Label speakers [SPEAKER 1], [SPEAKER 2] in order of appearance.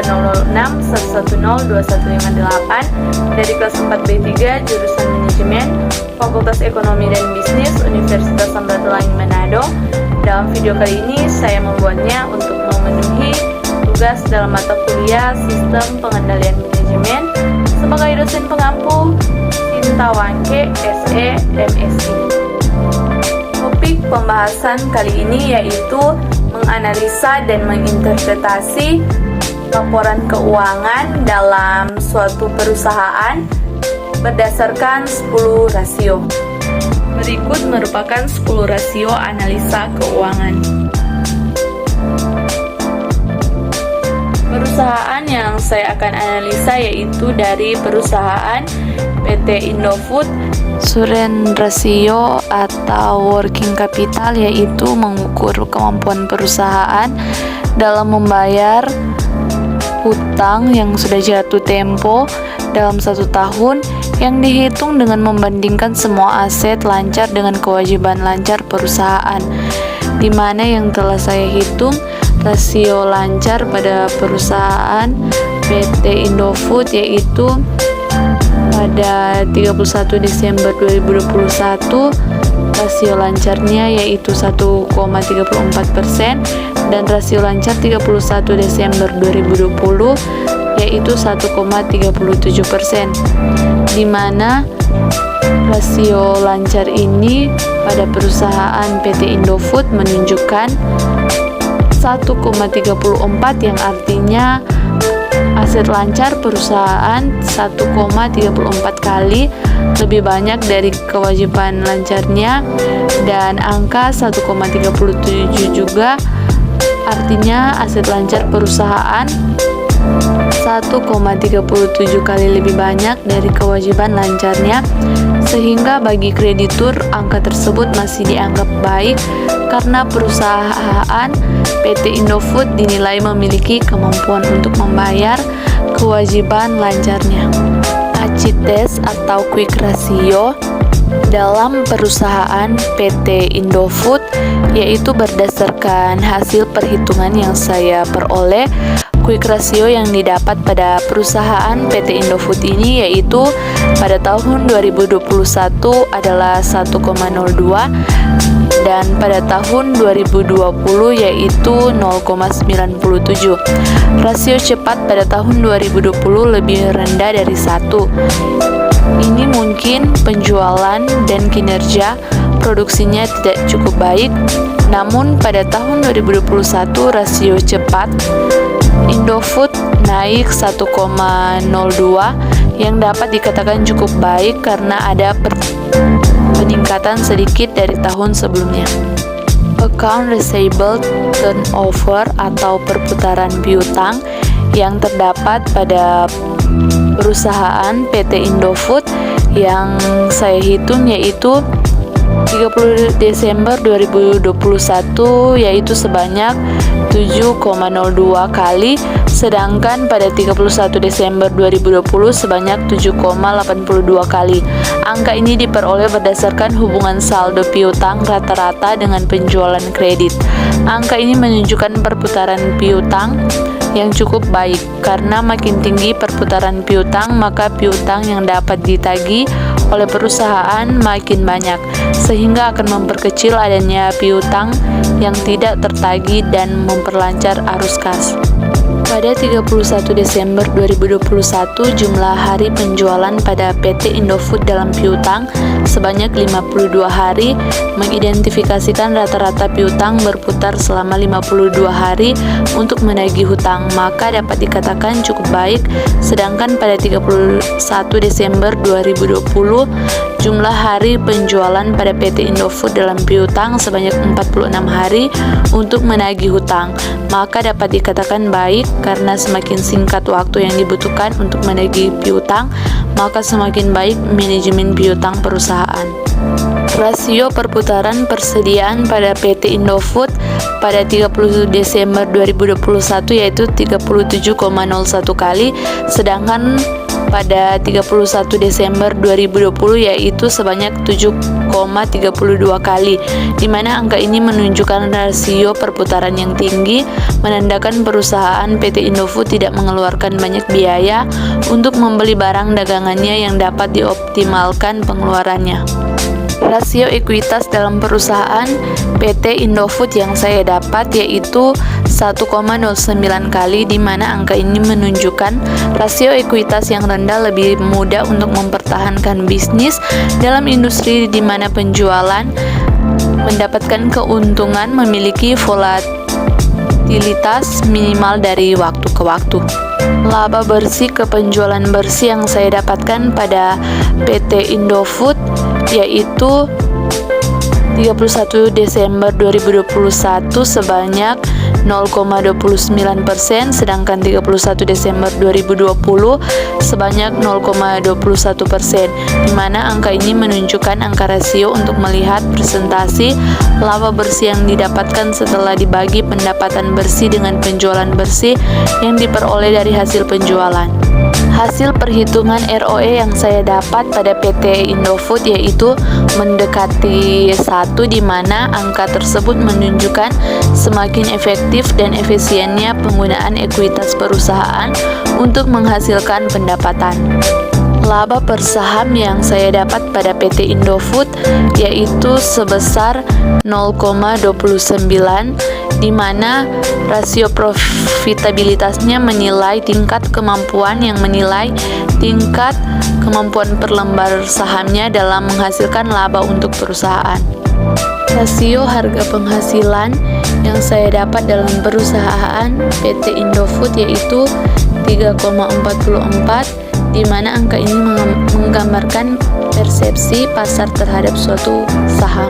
[SPEAKER 1] 2006 dari kelas 4B3 jurusan Manajemen Fakultas Ekonomi dan Bisnis Universitas Samratulangi Manado. Dalam video kali ini saya membuatnya untuk memenuhi tugas dalam mata kuliah Sistem Pengendalian Manajemen sebagai dosen pengampu Sinta Wangke SE MSI. Topik pembahasan kali ini yaitu menganalisa dan menginterpretasi laporan keuangan dalam suatu perusahaan berdasarkan 10 rasio. Berikut merupakan 10 rasio analisa keuangan. Perusahaan yang saya akan analisa yaitu dari perusahaan PT Indofood. Current ratio atau working capital yaitu mengukur kemampuan perusahaan dalam membayar hutang yang sudah jatuh tempo dalam 1 tahun yang dihitung dengan membandingkan semua aset lancar dengan kewajiban lancar perusahaan, di mana yang telah saya hitung rasio lancar pada perusahaan PT Indofood yaitu pada 31 Desember 2021 rasio lancarnya yaitu 1,34% dan rasio lancar 31 Desember 2020 yaitu 1,37%, di mana rasio lancar ini pada perusahaan PT Indofood menunjukkan 1,34 yang artinya aset lancar perusahaan 1,34 kali lebih banyak dari kewajiban lancarnya, dan angka 1,37 juga artinya aset lancar perusahaan 1,37 kali lebih banyak dari kewajiban lancarnya, sehingga bagi kreditur angka tersebut masih dianggap baik karena perusahaan PT Indofood dinilai memiliki kemampuan untuk membayar kewajiban lancarnya. ACI test atau quick ratio dalam perusahaan PT Indofood yaitu berdasarkan hasil perhitungan yang saya peroleh. Quick ratio yang didapat pada perusahaan PT Indofood ini yaitu pada tahun 2021 adalah 1,02 dan pada tahun 2020 yaitu 0,97. Rasio cepat pada tahun 2020 lebih rendah dari 1. Ini mungkin penjualan dan kinerja produksinya tidak cukup baik, namun pada tahun 2021 rasio cepat Indofood naik 1,02 yang dapat dikatakan cukup baik karena ada peningkatan sedikit dari tahun sebelumnya. Account receivable turnover atau perputaran piutang yang terdapat pada perusahaan PT Indofood yang saya hitung yaitu 30 Desember 2021 yaitu sebanyak 7,02 kali, sedangkan pada 31 Desember 2020 sebanyak 7,82 kali. Angka ini diperoleh berdasarkan hubungan saldo piutang rata-rata dengan penjualan kredit. Angka ini menunjukkan perputaran piutang yang cukup baik, karena makin tinggi perputaran piutang maka piutang yang dapat ditagih oleh perusahaan makin banyak, sehingga akan memperkecil adanya piutang yang tidak tertagih dan memperlancar arus kas. Pada 31 Desember 2021, jumlah hari penjualan pada PT Indofood dalam piutang sebanyak 52 hari, mengidentifikasikan rata-rata piutang berputar selama 52 hari untuk menagih hutang, maka dapat dikatakan cukup baik. Sedangkan pada 31 Desember 2020, jumlah hari penjualan pada PT Indofood dalam piutang sebanyak 46 hari untuk menagih hutang, maka dapat dikatakan baik karena semakin singkat waktu yang dibutuhkan untuk menagih piutang, maka semakin baik manajemen piutang perusahaan. Rasio perputaran persediaan pada PT Indofood pada 30 Desember 2021 yaitu 37,01 kali, sedangkan pada 31 Desember 2020 yaitu sebanyak 7,02 1,32 kali, di mana angka ini menunjukkan rasio perputaran yang tinggi, menandakan perusahaan PT Indofood tidak mengeluarkan banyak biaya untuk membeli barang dagangannya yang dapat dioptimalkan pengeluarannya. Rasio ekuitas dalam perusahaan PT Indofood yang saya dapat yaitu 1,09 kali, di mana angka ini menunjukkan rasio ekuitas yang rendah lebih mudah untuk mempertahankan bisnis dalam industri di mana penjualan mendapatkan keuntungan memiliki volatilitas minimal dari waktu ke waktu. Laba bersih ke penjualan bersih yang saya dapatkan pada PT Indofood yaitu 31 Desember 2021 sebanyak 0,29%, sedangkan 31 Desember 2020 sebanyak 0,21%, di mana angka ini menunjukkan angka rasio untuk melihat presentasi laba bersih yang didapatkan setelah dibagi pendapatan bersih dengan penjualan bersih yang diperoleh dari hasil penjualan. Hasil perhitungan ROE yang saya dapat pada PT Indofood yaitu mendekati 1, di mana angka tersebut menunjukkan semakin efektif dan efisiennya penggunaan ekuitas perusahaan untuk menghasilkan pendapatan. Laba per saham yang saya dapat pada PT Indofood yaitu sebesar 0,29, di mana rasio profitabilitasnya menilai tingkat kemampuan per lembar sahamnya dalam menghasilkan laba untuk perusahaan. Rasio harga penghasilan yang saya dapat dalam perusahaan PT Indofood yaitu 3,44, di mana angka ini menggambarkan persepsi pasar terhadap suatu saham.